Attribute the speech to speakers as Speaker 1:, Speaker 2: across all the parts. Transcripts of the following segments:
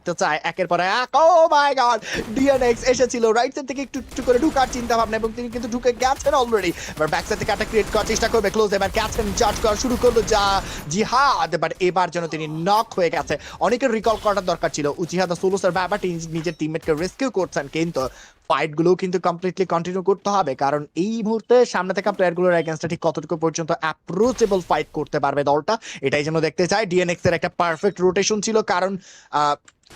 Speaker 1: দেখতে চায় একের পর এক। ও মাই গড, ডিএনএক্স এসেছিল রাইট সাইড থেকে একটু একটু করে ঢুকার চিন্তা ভাবনা এবং তিনি কিন্তু ঢুকে গেছেন অলরেডি। এবার ব্যাক সাইড থেকে একটা ক্রিয়েট করার চেষ্টা করবে ক্লোজ, এবার ক্যাচেন চার্জ করা শুরু করলো যা জিহাদ, বাট এবার যেন তিনি নক হয়ে গেছে। অনেকের রিকল করার দরকার ছিল, উচিহাদ সোলোসার ব্যাপার নিজের টিমমেটকে রেস্কিউ করছেন, কিন্তু ফাইট গুলো কিন্তু কমপ্লিটলি কন্টিনিউ করতে হবে, কারণ এই মুহূর্তে সামনে থাকা প্লেয়ার গুলোর এগেইনস্টে ঠিক কতটুকু পর্যন্ত অ্যাপ্রোচেবল ফাইট করতে পারবে দলটা, এটাই যেন দেখতে চাই। ডিএনএক্স এর একটা পারফেক্ট রোটেশন ছিল, কারণ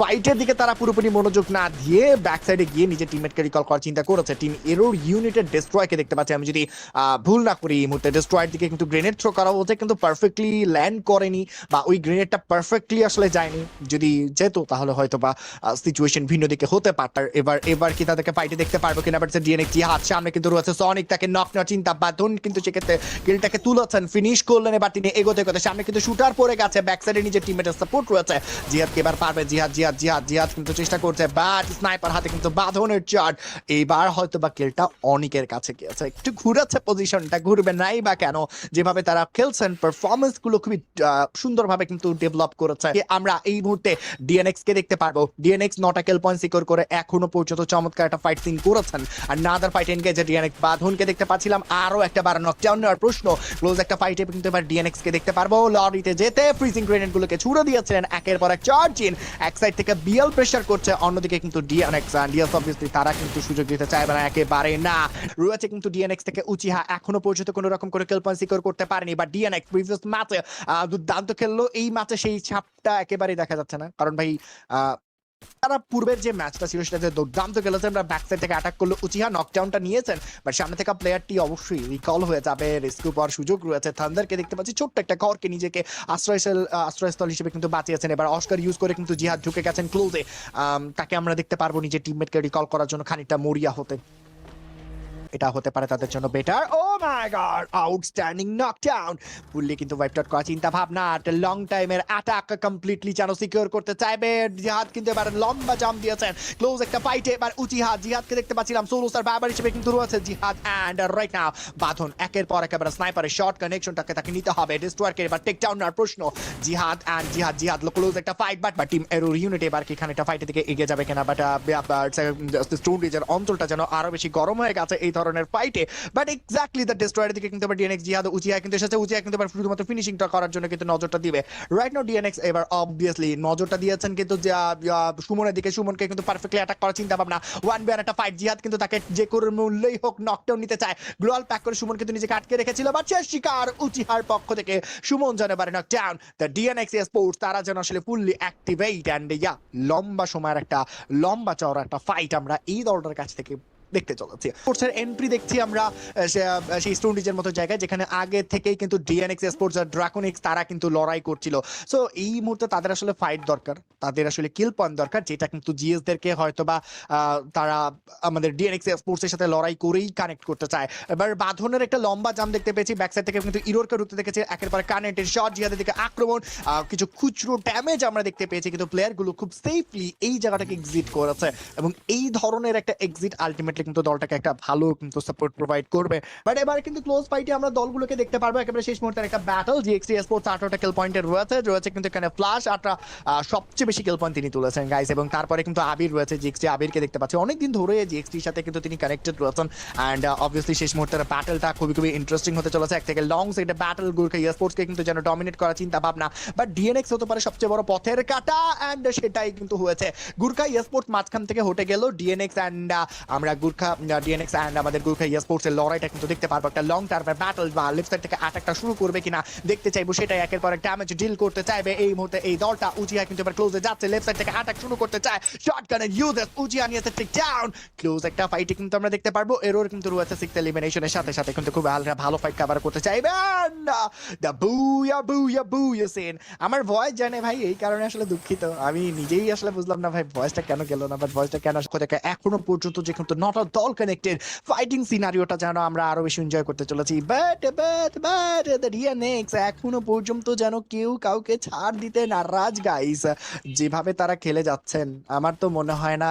Speaker 1: ফাইটের দিকে তারা পুরোপুরি মনোযোগ না দিয়ে ব্যাক সাইডে গিয়ে নিজের টিমমেটকে রিকল করার চিন্তা করেছে। টিম এরোর ইউনিটের ডেস্ট্রয়কে দেখতে পাচ্ছি, আমি যদি ভুল না করি এই মুহূর্তে ডেস্ট্রয়ের দিকে কিন্তু গ্রেনেড থ্রো করা হচ্ছে, কিন্তু পারফেক্টলি ল্যান্ড করেনি বা ওই গ্রেনেডটা পারফেক্টলি আসলে যায়নি। যদি যেত তাহলে হয়তো বা সিচুয়েশন ভিন্ন দিকে হতে পারত। এবার কি তাদেরকে ফাইটে দেখতে পারবো কিনা, বাট ডিএনএক্স হাত সামনে কিন্তু রয়েছে, সনিক তাকে নক নেওয়ার চিন্তা, বাঁধন কিন্তু সেক্ষেত্রে কিলটাকে তুলেছেন, ফিনিশ করলেন। এবার তিনি এগোতে এগোতে সামনে কিন্তু শুটার পড়ে গেছে, ব্যাক সাইডে নিজের টিমমেটের সাপোর্ট রয়েছে। জিহাদকে এবার পারবে, জিহাদ কিন্তু চেষ্টা করছে, বাট স্নাইপার হাতে কিন্তু বাঁধনের চার্জ। এইবার হয়তো বা কিলটা অনিকের কাছে গিয়েছে, একটু ঘুরাচ্ছে পজিশনটা, ঘুরবে নাই বা কেন, যেভাবে তারা খেলছেন পারফরমেন্স গুলো খুবই সুন্দরভাবে কিন্তু ডেভেলপ করেছে। আমরা এই মুহূর্তে ডিএনএক্স কে দেখতে পারবো, ডিএনএক্স 9টা কিল পয়েন্ট সিকিউর করে এখনো পর্যন্ত চমৎকার একটা ফাইট সিন করেছেন। আর নাদার ফাইট এনগেজে ডিএনএক্স বাঁধনকে দেখতে পাচ্ছিলাম, আরো একটা বার নকডাউন নেওয়ার প্রশ্ন, ক্লোজ একটা ফাইটে কিন্তু এবার ডিএনএক্স কে দেখতে পারবো। লরিতে যেতে ফ্রিজিং গ্রেনেড গুলোকে ছুড়ে দিয়েছিলেন একের পর এক চার্জিন, এক সাইড থেকে বিএল প্রেসার করছে, অন্যদিকে কিন্তু ডিএনএক্স অবভিয়াসলি তারা কিন্তু সুযোগ দিতে চাইবে না, একেবারে না। রয়েছে কিন্তু ডিএনএক্স থেকে উচিহা এখনো পর্যন্ত কোনো রকম করে কিল পয়েন্ট সিকিউর করতে পারেনি, বা ডিএনএক্স প্রিভিয়াস ম্যাচে দুর্দান্ত খেললো, এই ম্যাচে সেই ছাপটা একেবারেই দেখা যাচ্ছে না, কারণ ভাই তারা পূর্বের যে ম্যাচটা ছিল সেটা দুর্দান্ত খেলেছে। আমরা ব্যাক সাইড থেকে অ্যাটাক করলো, উচিহা নকডাউনটা নিয়েছেন, বাট সামনে থেকে প্লেয়ারটি অবশ্যই রিকল হয়ে যাবে, রেস্কিউ পাওয়ার সুযোগ রয়েছে। থান্ডারকে দেখতে পাচ্ছি ছোট্ট একটা ঘরকে নিজেকে আশ্রয়স্থল হিসেবে কিন্তু বাঁচিয়েছেন। এবার অস্কার ইউজ করে কিন্তু জিহাদ ঢুকে গেছেন ক্লোজে, তাকে আমরা দেখতে পারবো নিজের টিমমেটকে রিকল করার জন্য খানিকটা মরিয়া হতে, এটা হতে পারে তাদের জন্য বেটার। ও মাই গড, আউটস্ট্যান্ডিং নকডাউন, ফুললি কিন্তু ওয়াইপ আউট করার চিন্তা ভাবনা, লং টাইমের অ্যাটাক কমপ্লিটলি যেন সিকিউর করতে চাইবে। জিহাদ কিন্তু এবার লম্বা জাম দিয়েছেন, ক্লোজ একটা ফাইটে এবার জিহাদকে দেখতে পাচ্ছিলাম সোলো স্টার বাবার হিসেবে কিন্তু রয়েছে জিহাদ, এন্ড রাইট নাও বাঁধন একের পর একেবারে স্নাইপারের শর্ট কানেকশনটাকে তাকে নিতে হবে। ডিস্ট্রয়ারকে এবার টেক ডাউন নেওয়ার প্রশ্ন, জিহাদ ক্লোজ একটা ফাইট, বাট টিম এরোর ইউনিট এবার কি এখানে একটা ফাইটের দিকে এগিয়ে যাবে কিনা, বাট স্টোন রিজের অঞ্চলটা যেন আরো বেশি গরম হয়ে গেছে এই ধরনের ফাইটে, বাট এক্স্যাক্টলি দ্য ডিস্ট্রয়ারের দিকে কিন্তু আবার ডিএনএক্স জিহাদ উচিহা কিন্তু এসেছে, উচিহা কিন্তু এবার শুধুমাত্র ফিনিশিংটা করার জন্য কিন্তু নজরটা দিবে রাইট নাও। ডিএনএক্স এবার অবভিয়াসলি নজরটা দিয়েছেন কিন্তু সুমনের দিকে, সুমনকে কিন্তু পারফেক্টলি অ্যাটাক করার চিন্তা ভাবনা, 1v1 একটা ফাইট, জিহাদ কিন্তু তাকে যে করে মূল্যই হোক নকডাউন নিতে চায়, গ্লোয়াল প্যাক করে সুমন কিন্তু নিজেকে আটকে রেখেছিল, বাট শেষ শিকার উচিহার পক্ষ থেকে সুমন যেন এবারে নকডাউন। দ্য ডিএনএক্স স্পোর্টস তারা যেন আসলে ফুললি অ্যাক্টিভেট, অ্যান্ড লম্বা সময়ের একটা লম্বা চওড়া একটা ফাইট আমরা এই দলটার কাছ থেকে দেখতে চলেছি। স্পোর্টসের এন্ট্রি দেখছি আমরা সেই স্টোন রিজের মতো জায়গায়, যেখানে আগে থেকেই কিন্তু ডিএনএক্স স্পোর্টস আর ড্রাকনিক্স তারা কিন্তু লড়াই করছিল। সো এই মুহূর্তে তাদের আসলে ফাইট দরকার, তাদের আসলে কিল পয়েন্ট দরকার, যেটা কিন্তু জিএসদেরকে হয়তো বা তারা আমাদের ডিএনএক্স স্পোর্টসের সাথে লড়াই করেই কানেক্ট করতে চায়। এবার বাঁধনের একটা লম্বা জাম দেখতে পেয়েছি, ব্যাক সাইড থেকে কিন্তু ইরোরকে ঢুকতে দেখেছি, একের পরে কানেক্টেড শট, জিহাদের দিকে আক্রমণ, কিছু খুচরো ড্যামেজ আমরা দেখতে পেয়েছি, কিন্তু প্লেয়ারগুলো খুব সেফলি এই জায়গাটাকে এক্সিট করেছে, এবং এই ধরনের একটা এক্সিট আলটিমেটলি কিন্তু দলটাকে একটা ভালো কিন্তু সাপোর্ট প্রোভাইড করবে। বাট এবার কিন্তু ক্লোজ ফাইটে আমরা দলগুলোকে দেখতে পারবো একেবারে শেষ মুহূর্তের একটা ব্যাটল। জিএক্সটি স্পোর্টস 18টা কিল পয়েন্টের রয়েছে কিন্তু এখানে ফ্লাশ 8টা সবচেয়ে বেশি কিল পয়েন্ট তিনি তুলেছেন গাইস, এবং তারপরে কিন্তু আবির রয়েছে, জিএক্সটি আবিরকে দেখতে পাচ্ছি অনেকদিন ধরে জিএক্সটির সাথে কিন্তু তিনি কানেক্টেড রয়েছেন, অ্যান্ড অবভিয়াসলি শেষ মুহূর্তের ব্যাটলটা খুবই ইন্টারেস্টিং হতে চলেছে। এক থেকে লং সাইডে ব্যাটল, গুরখা স্পোর্টসকে কিন্তু যেন ডমিনেট করার চিন্তা ভাবনা, বাট ডিএনএক্স হতে পারে সবচেয়ে বড় পথের কাটা, অ্যান্ড সেটাই কিন্তু হয়েছে। গুরখা স্পোর্টস মাঝখান থেকে হটে গেল, ডিএনএক্স অ্যান্ড আমরা ডিএনএক্স অ্যান্ড আমাদের গুরখা স্পোর্টস এর লড়াইটা কিন্তু দেখতে পারবো, একটা লং টার্মের ব্যাটল, বা লেফট সাইড থেকে অ্যাটাকটা শুরু করবে কিনা দেখতে চাইবো, সেটাই একের পর এক ড্যামেজ ডিল করতে চাইবে এই মুহূর্তে এই দলটা। উচিহা কিন্তু এবার ক্লোজে যাচ্ছে, লেফট সাইড থেকে অ্যাটাক শুরু করতে চায়, শটগানের ইউজেস, উচিহা নিয়েছে টেক ডাউন, ক্লোজ একটা ফাইটে কিন্তু আমরা দেখতে পারবো। এরোর কিন্তু রয়েছে 6th এলিমিনেশনের সাথে সাথে কিন্তু খুব ভালো ফাইট কভার করতে চাইবেন। দ্য বুয়া সিন, আমার ভয়েস জানে ভাই, এই কারণে আসলে দুঃখিত, আমি নিজেই আসলে বুঝলাম না ভাই ভয়েসটা কেন গেল না, বাট ভয়েসটা কেন থেকে এখনো পর্যন্ত যে কিন্তু নট দল কানেক্টেড ফাইটিং সিনারিওটা যেন আমরা আরো বেশি এনজয় করতে চলেছি, বাট দ্য ডিএনএক্স এখনো পর্যন্ত যেন কেউ কাউকে ছাড় দিতে নারাজ গাইস, যেভাবে তারা খেলে যাচ্ছেন আমার তো মনে হয় না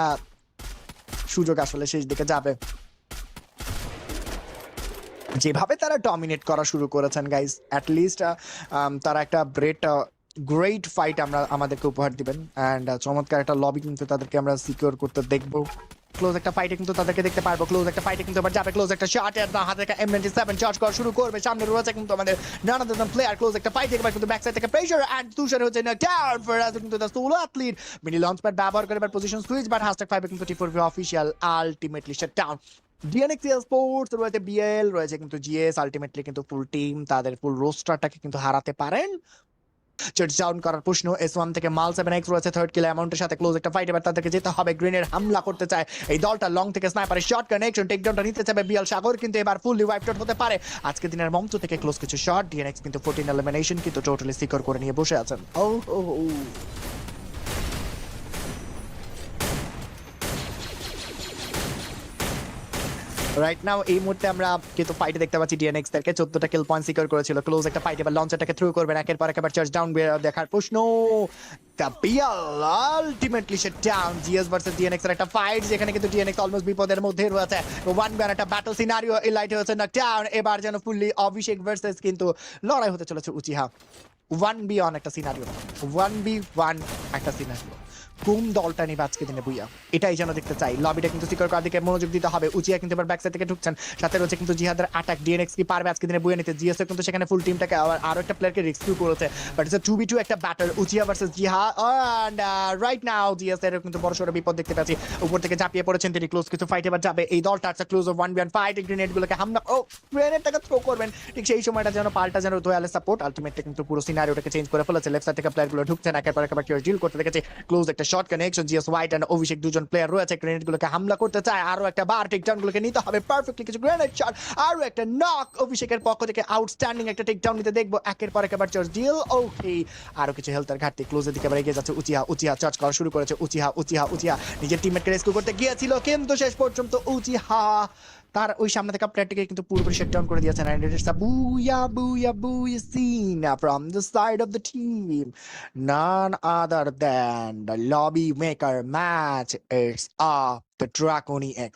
Speaker 1: সুযোগ আসলে শেষ দিকে যাবে, যেভাবে তারা ডমিনেট করা শুরু করেছেন গাইস। অ্যাটলিস্ট তারা একটা ব্রেড গ্রেট ফাইট আমরা আমাদেরকে উপহার দিবেন অ্যান্ড চমৎকার একটা লবি কিন্তু তাদেরকে আমরা সিকিউর করতে দেখবো। ক্লোজ একটা ফাইটে কিন্তু তাদেরকে দেখতে পারবো, ক্লোজ একটা ফাইটে কিন্তু আবার যাবে, ক্লোজ একটা শট এর হাতে একটা M97 চার্জ করা শুরু করবে, সামনে রয়েছে কিন্তু আমাদের নান আদার দ্যান প্লেয়ার, ক্লোজ একটা ফাইট এবার কিন্তু ব্যাক সাইড থেকে প্রেসার এন্ড তুষার হচ্ছে না ডাউন ফর আজ কিন্তু the solo athlete mini launch pad ব্যবহার করে এবার পজিশন সুইচ বাট #5 এ কিন্তু T4V official ultimately shut down. DNX sports রয়েছে, BL রয়েছে কিন্তু GS, আলটিমেটলি কিন্তু ফুল টিম তাদের ফুল রোস্টারটাকে কিন্তু হারাতে পারেন। ডাউন করার প্রশ্ন S1 থেকে মাল 7x রয়েছে থার্ড কিল অ্যামাউন্টের সাথে, ক্লোজ একটা ফাইট এবার তাদেরকে যেতে হবে, গ্রিনের হামলা করতে চায় এই দলটা, লং থেকে স্নাইপারের শট কানেকশন টেকডাউনটা নিতে চাইবে বিয়াল সাগর, কিন্তু এবার ফুললি ওয়াইপড আউট হতে পারে। আজকে দিনের মঞ্চ থেকে ক্লোজ কিছু শট, DNX কিন্তু 14 এলিমিনেশন কিন্তু টোটালি সিকিউর করে নিয়ে বসে আছেন। ও ও ও রাইট নাও এই মুহূর্তে আমরা কিন্তু ফাইটে দেখতে পাচ্ছি DNX দেরকে 14টা কিল পয়েন্ট সিকিউর করেছিল, ক্লোজ একটা ফাইট এবার লঞ্চারটাকে থ্রু করবেন একের পর একবার চার্জ ডাউন দেখার প্রশ্ন, দ্য বিয়াল ultimately shut down. GS versus DNX এর একটা ফাইট যেখানে কিন্তু DNX অলমোস্ট বিপদের মধ্যে রয়েছে, 1v1 একটা ব্যাটল সিনারিও এলাইট হয়েছে নক ডাউন, এবার যেন ফুললি অভিষেক ভার্সেস কিন্তু লড়াই হতে চলেছে উচিহা, 1v1 একটা সিনারিও, 1v1 একটা সিনারিও। কোন দলটা নিবে আজকে দিনে বুইয়া, এটাই যেন দেখতে চাই। লবিটা কিন্তু সিকিউর করার দিকে মনোযোগ দিতে হবে, উচিয়া কিন্তু এবার ব্যাক সাইড থেকে ঢুকছেন, সাথে রয়েছে কিন্তু জিহাদের অ্যাটাক, DNX কি পারবে আজকে দিনে বুইয়া নিতে? GS কিন্তু সেখানে ফুল টিমটাকে আরো একটা প্লেয়ারকে রেস্কিউ করেছে, বাট ইটস 2v2 একটা ব্যাটল, উচিয়া ভার্সেস জিহা এন্ড রাইট নাও GS এর কিন্তু বড়সড় বিপদ দেখতে পাচ্ছি, উপর থেকে ঝাঁপিয়ে পড়েছেন তিনি, ক্লোজ কিছু ফাইট এবার যাবে এই দলটা, একটা close of 1v1 fight, grenade গুলোকে হামলা, ও গ্রেনেডটাকে থ্রো করবেন ঠিক সেই সময়টা যেন পাল্টা যেন দোয়ালে সাপোর্ট, আলটিমেটলি কিন্তু পুরো সিনারিওটাকে চেঞ্জ করে ফেলেছে, লেফট সাইড থেকে প্লেয়ার গুলো ঢুকছেন একের পর একবার কেউ ডিল করতে দেখেছে, ক্লোজ একটা short connection, GS White and Abhishek দুজন প্লেয়ার রয়েছে, গ্রেনেড গুলোকে হামলা করতে চায়, আরো একটা বার টেকডাউন গুলোকে নিতে হবে পারফেক্টলি, কিছু গ্রেনেড শট, আরো একটা নক অভিষেকের পক্ষ থেকে, আউটস্ট্যান্ডিং একটা টেকডাউন নিতে দেখবো একের পর একবার চার্জ ডিল, ওকে আরো কিছু হেলথের ঘাটতি, ক্লোজের দিকে আবার এগিয়ে যাচ্ছে উচিহা, উচিহা চার্জ করা শুরু করেছে, উচিহা নিজের টিমমেটকে রেস্কিউ করতে গিয়েছিল কিন্তু শেষ পর্যন্ত উচিহা তার ওই সামনে থাকা প্লেয়ারটিকে কিন্তু পুরোপুরি শাট ডাউন করে দিয়েছেন, এন্ড ইটস আ বুয়া scene from the side of the team, none other than the lobby maker match. It's the Draconi X.